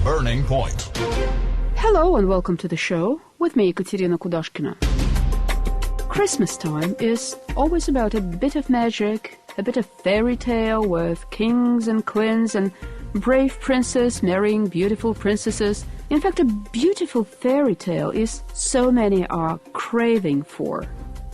Burning Point. Hello and welcome to the show with me, Ekaterina Kudashkina. Christmas time is always about a bit of magic, a bit of fairy tale with kings and queens and brave princes marrying beautiful princesses. In fact, a beautiful fairy tale is so many are craving for.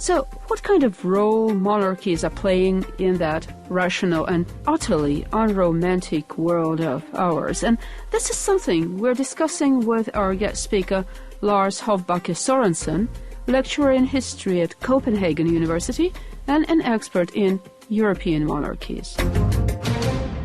So, what kind of role monarchies are playing in that rational and utterly unromantic world of ours? And this is something we're discussing with our guest speaker, Lars Hovbakke Sorensen, lecturer in history at Copenhagen University and an expert in European monarchies.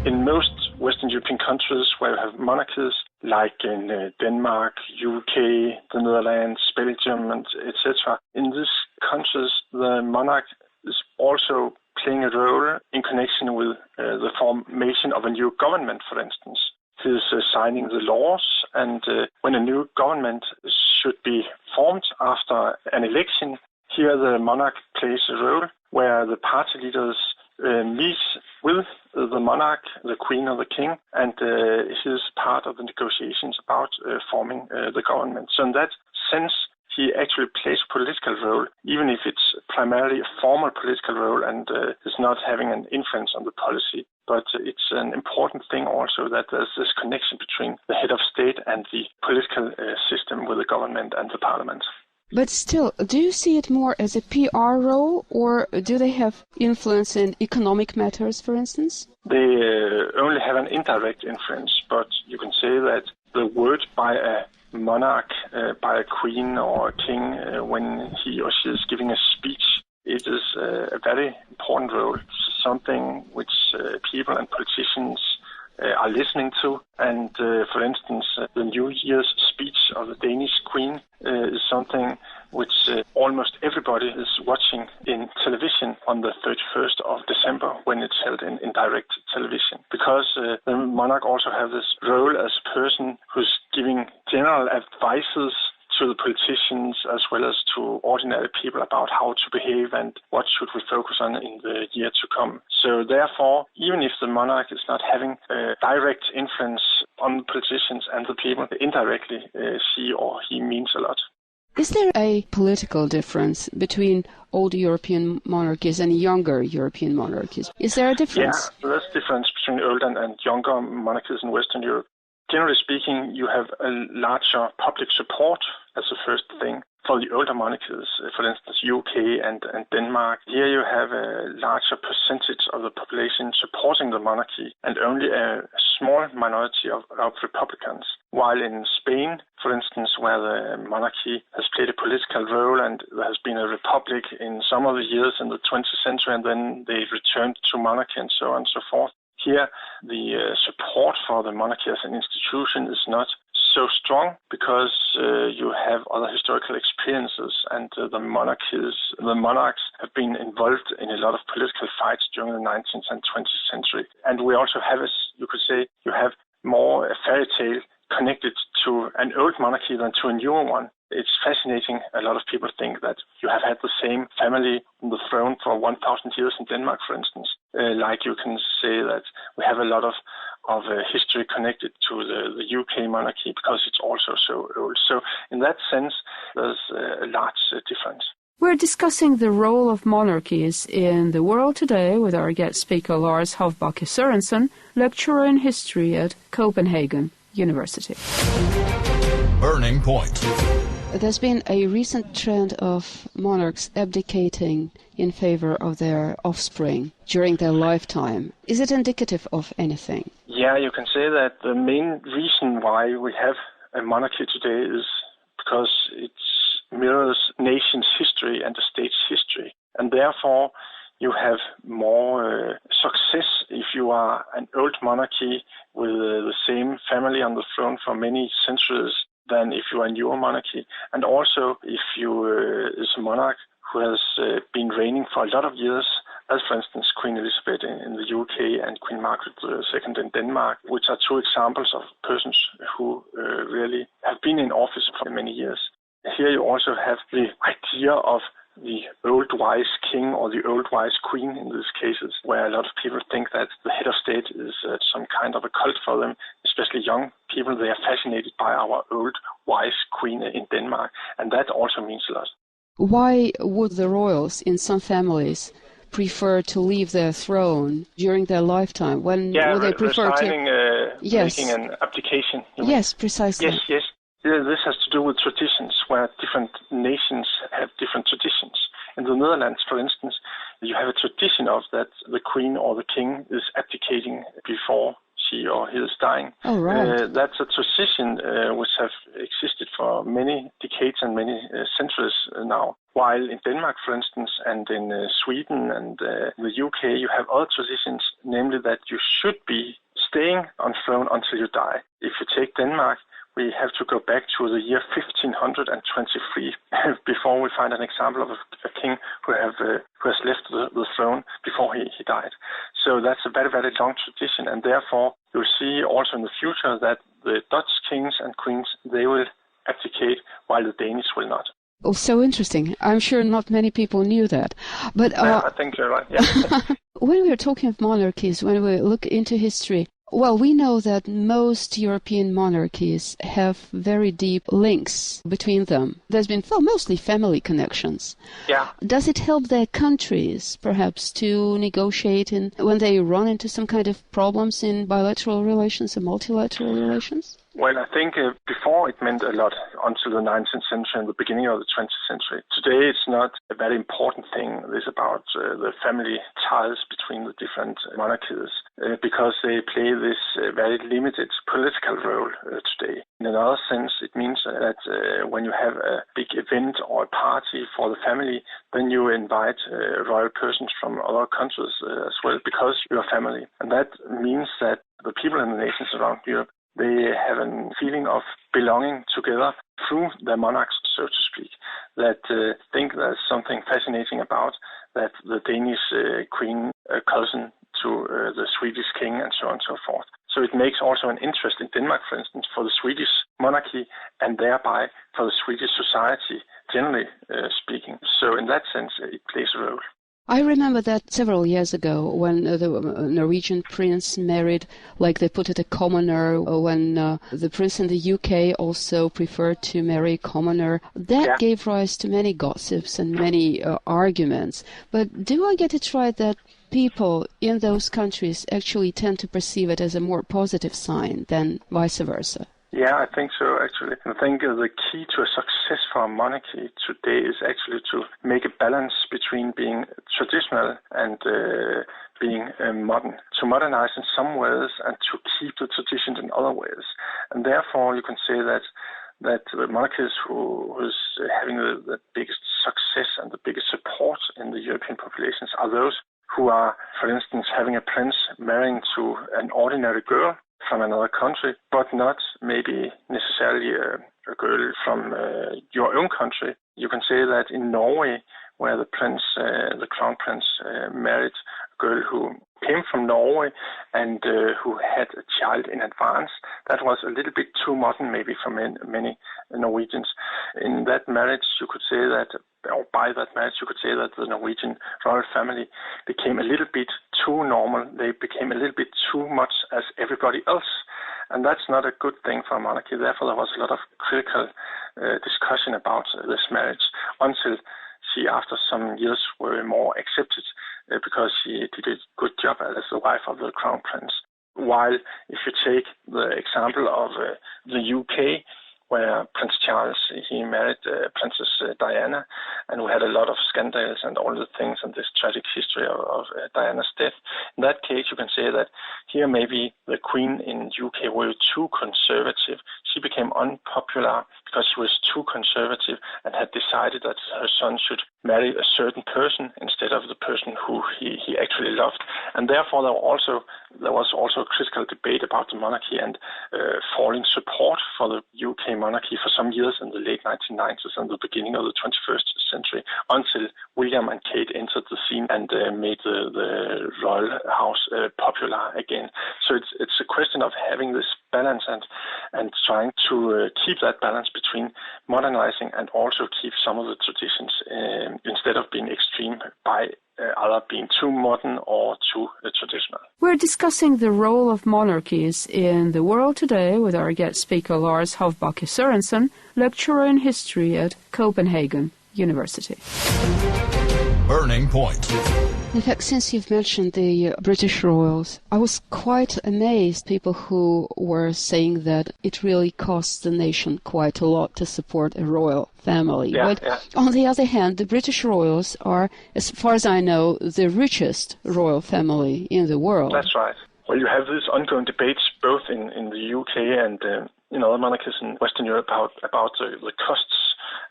In most Western European countries where you have monarchies, like in Denmark, UK, the Netherlands, Belgium, and etc., in these countries, the monarch is also playing a role in connection with the formation of a new government, for instance. He is signing the laws, and when a new government should be formed after an election, here the monarch plays a role where the party leaders meet with the monarch, the queen or the king, and he is part of the negotiations about forming the government. So in that sense, he actually plays a political role, even if it's primarily a formal political role and is not having an influence on the policy. But it's an important thing also that there's this connection between the head of state and the political system with the government and the parliament. But still, do you see it more as a PR role, or do they have influence in economic matters, for instance? They only have an indirect influence, but you can say that the word by a monarch, by a queen or a king, when he or she is giving a speech, it is a very important role, something which people and politicians are listening to. And for instance, the New Year's speech of the Danish Queen is something which almost everybody is watching in television on the 31st of December when it's held in direct television. Because the monarch also has this role as a person who's giving general advices to the politicians as well as to ordinary people about how to behave and what should we focus on in the year to come. So therefore, even if the monarch is not having a direct influence on the politicians and the people, indirectly she or he means a lot. Is there a political difference between old European monarchies and younger European monarchies? Is there a difference? Yeah, there's a difference between old and younger monarchies in Western Europe. Generally speaking, you have a larger public support as the first thing. For the older monarchies, for instance, UK and Denmark, here you have a larger percentage of the population supporting the monarchy and only a small minority of Republicans. While in Spain, for instance, where the monarchy has played a political role and there has been a republic in some of the years in the 20th century and then they returned to monarchy and so on and so forth, here the support for the monarchy as an institution is not so strong because you have other historical experiences and the monarchs have been involved in a lot of political fights during the 19th and 20th century. And we also have, as you could say, you have more a fairy tale connected to an old monarchy than to a newer one. It's fascinating. A lot of people think that you have had the same family on the throne for 1,000 years in Denmark, for instance. Like you can say that we have a lot of history connected to the UK monarchy because it's also so old. So in that sense, there's a large difference. We're discussing the role of monarchies in the world today with our guest speaker Lars Hovbakke Sorensen, lecturer in history at Copenhagen University. Burning Point. There's been a recent trend of monarchs abdicating in favor of their offspring during their lifetime. Is it indicative of anything? Yeah, you can say that the main reason why we have a monarchy today is because it mirrors nation's history and the state's history. And therefore, you have more success if you are an old monarchy with the same family on the throne for many centuries than if you are a newer monarchy. And also, if you is a monarch who has been reigning for a lot of years, as for instance Queen Elizabeth in the UK and Queen Margaret II in Denmark, which are two examples of persons who really have been in office for many years. Here you also have the idea of the old wise king or the old wise queen in these cases, where a lot of people think that the head of state is some kind of a cult for them, especially young people, they are fascinated by our old wise queen in Denmark, and that also means a lot. Why would the royals in some families prefer to leave their throne during their lifetime? When would they prefer resigning, Yes. making an abdication. Yes, precisely. Yes. Yeah, this has to do with traditions, where different nations have different traditions. In the Netherlands, for instance, you have a tradition of that the queen or the king is abdicating before she or he is dying. Oh, right. That's a tradition which has existed for many decades and many centuries now. While in Denmark, for instance, and in Sweden and the UK, you have other traditions, namely that you should be staying on throne until you die. If you take Denmark, we have to go back to the year 1523 before we find an example of a king who has left the throne before he died. So that's a very, very long tradition, and therefore you'll see also in the future that the Dutch kings and queens, they will abdicate while the Danish will not. Oh, so interesting. I'm sure not many people knew that. But I think you're right, yeah. when we're talking of monarchies, when we look into history, well, we know that most European monarchies have very deep links between them. There's been mostly family connections. Yeah. Does it help their countries, perhaps, to negotiate when they run into some kind of problems in bilateral relations or multilateral relations? Well, I think before it meant a lot until the 19th century and the beginning of the 20th century. Today, it's not a very important thing. It's about the family ties between the different monarchies because they play this very limited political role today. In another sense, it means that when you have a big event or a party for the family, then you invite royal persons from other countries as well because you're a family. And that means that the people in the nations around Europe, they have a feeling of belonging together through their monarchs, so to speak, that think there's something fascinating about that the Danish queen cousin to the Swedish king and so on and so forth. So it makes also an interest in Denmark, for instance, for the Swedish monarchy and thereby for the Swedish society, generally speaking. So in that sense, it plays a role. I remember that several years ago when the Norwegian prince married, like they put it, a commoner, when the prince in the UK also preferred to marry a commoner. That gave rise to many gossips and many arguments. But do I get it right that people in those countries actually tend to perceive it as a more positive sign than vice versa? Yeah, I think so, actually. I think the key to a successful monarchy today is actually to make a balance between being traditional and being modern, to modernize in some ways and to keep the traditions in other ways. And therefore, you can say that the monarchies who is having the biggest success and the biggest support in the European populations are those who are, for instance, having a prince marrying to an ordinary girl from another country, but not maybe necessarily a girl from your own country. You can say that in Norway, where the crown prince, married a girl who came from Norway and who had a child in advance, that was a little bit too modern maybe for many Norwegians. In that marriage, you could say that, or by that marriage, you could say that the Norwegian royal family became a little bit too normal. They became a little bit too much as everybody else. And that's not a good thing for a monarchy. Therefore, there was a lot of critical discussion about this marriage until she, after some years, were more accepted because she did a good job as the wife of the crown prince. While if you take the example of the UK, where Prince Charles, he married Princess Diana, and we had a lot of scandals and all the things and this tragic history of Diana's death. In that case, you can say that here maybe the Queen in UK were too conservative. She became unpopular because she was too conservative and had decided that her son should marry a certain person instead of the person who he actually loved. And therefore, there was also a critical debate about the monarchy and falling support for the UK monarchy for some years in the late 1990s and the beginning of the 21st century, until William and Kate entered the scene and made the royal house popular again. So it's a question of having this balance, and and trying to keep that balance between modernizing and also keep some of the traditions instead of being extreme by either being too modern or too traditional. We're discussing the role of monarchies in the world today with our guest speaker Lars Hovbakke Sorensen, lecturer in history at Copenhagen University. Burning Point. In fact, since you've mentioned the British royals, I was quite amazed people who were saying that it really costs the nation quite a lot to support a royal family. But on the other hand, the British royals are, as far as I know, the richest royal family in the world. That's right. Well, you have these ongoing debates both in the UK and in other monarchies in Western Europe about the costs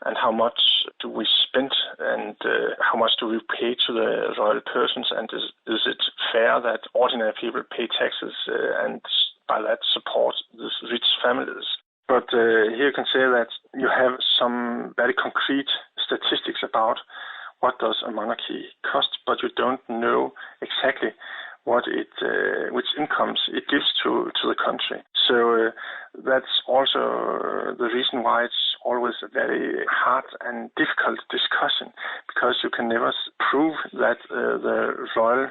and how much do we spend and how much do we pay to the royal persons, and is it fair that ordinary people pay taxes and by that support these rich families? But here you can say that you have some very concrete statistics about what does a monarchy cost, but you don't know exactly what which incomes it gives to the country. So that's also the reason why it's always a very hard and difficult discussion, because you can never prove that the royal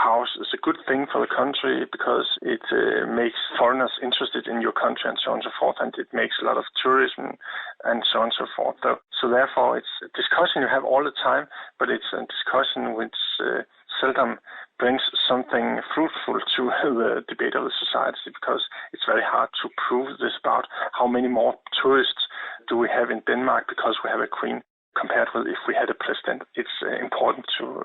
house is a good thing for the country because it makes foreigners interested in your country and so on and so forth, and it makes a lot of tourism and so on and so forth. So therefore it's a discussion you have all the time, but it's a discussion which seldom brings something fruitful to the debate of the society, because it's very hard to prove this about how many more tourists do we have in Denmark because we have a queen compared with if we had a president. It's impossible.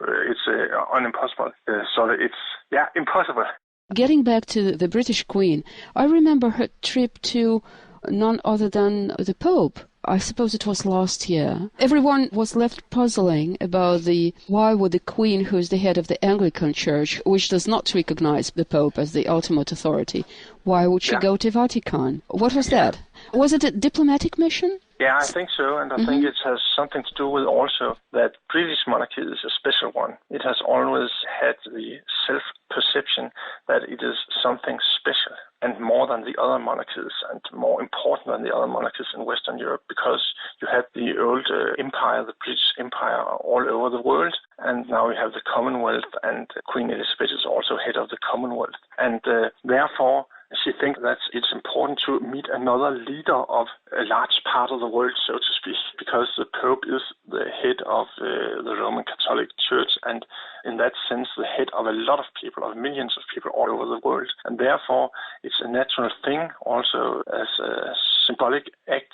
Impossible. Getting back to the British Queen, I remember her trip to none other than the Pope. I suppose it was last year. Everyone was left puzzling about why would the Queen, who is the head of the Anglican Church, which does not recognize the Pope as the ultimate authority, why would she go to Vatican? What was that? Was it a diplomatic mission? Yeah, I think so, and I think it has something to do with also that British monarchy is a special one. It has always had the self-perception that it is something special and more than the other monarchies and more important than the other monarchies in Western Europe, because you had the old empire, the British Empire, all over the world, and now you have the Commonwealth, and Queen Elizabeth is also head of the Commonwealth. And therefore, she thinks that it's important to meet another leader of a large part of the world, so to speak, because the Pope is the head of the Roman Catholic Church, and in that sense the head of a lot of people, of millions of people all over the world. And therefore it's a natural thing also as a symbolic act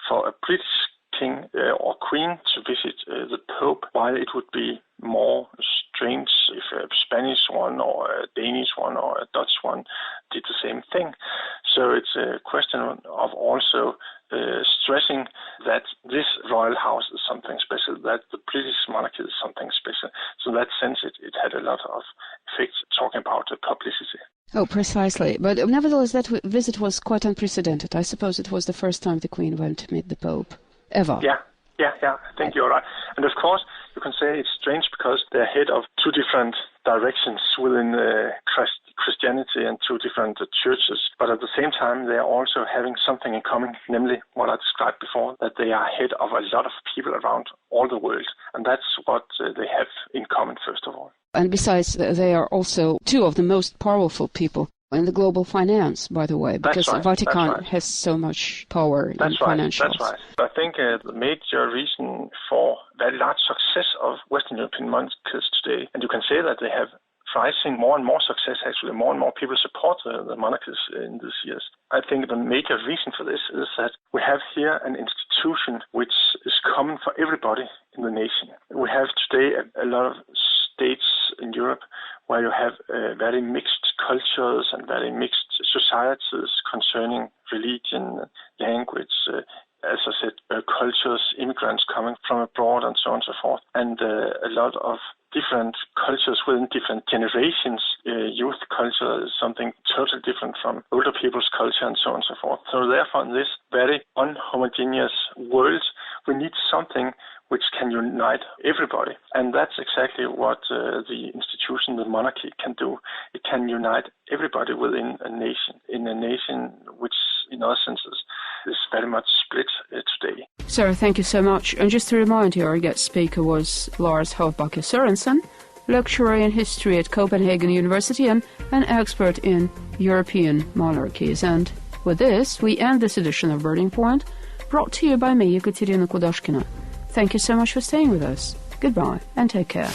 for a British king or queen to visit the Pope, while it would be more strange if a Spanish one or a Danish one or a Dutch one did the same thing. So it's a question of also stressing that this royal house is something special, that the British monarchy is something special. So in that sense, it had a lot of effects talking about publicity. Oh, precisely. But nevertheless, that visit was quite unprecedented. I suppose it was the first time the Queen went to meet the Pope ever. Yeah, I think you're right. And of course, you can say it's strange because they're head of two different directions within Christianity and two different churches. But at the same time, they're also having something in common, namely what I described before, that they are head of a lot of people around all the world. And that's what they have in common, first of all. And besides, they are also two of the most powerful people in the global finance, by the way, because the Vatican has so much power in financials. That's right. I think the major reason for very large success of Western European monarchies today, and you can say that they have rising more and more success, actually more and more people support the monarchies in these years. I think the major reason for this is that we have here an institution which is common for everybody in the nation. We have today a lot of states in Europe where you have very mixed cultures and very mixed societies concerning religion, language, as I said, cultures, immigrants coming from abroad and so on and so forth, and a lot of different cultures within different generations. Youth culture is something totally different from older people's culture and so on and so forth. So therefore, in this very unhomogeneous world, we need something which can unite everybody. And that's exactly what the institution, the monarchy, can do. It can unite everybody within a nation, in a nation which in other senses, is very much split today. Sir, thank you so much. And just to remind you, our guest speaker was Lars Hovbakke Sorensen, lecturer in history at Copenhagen University and an expert in European monarchies. And with this, we end this edition of Burning Point, brought to you by me, Ekaterina Kudashkina. Thank you so much for staying with us. Goodbye and take care.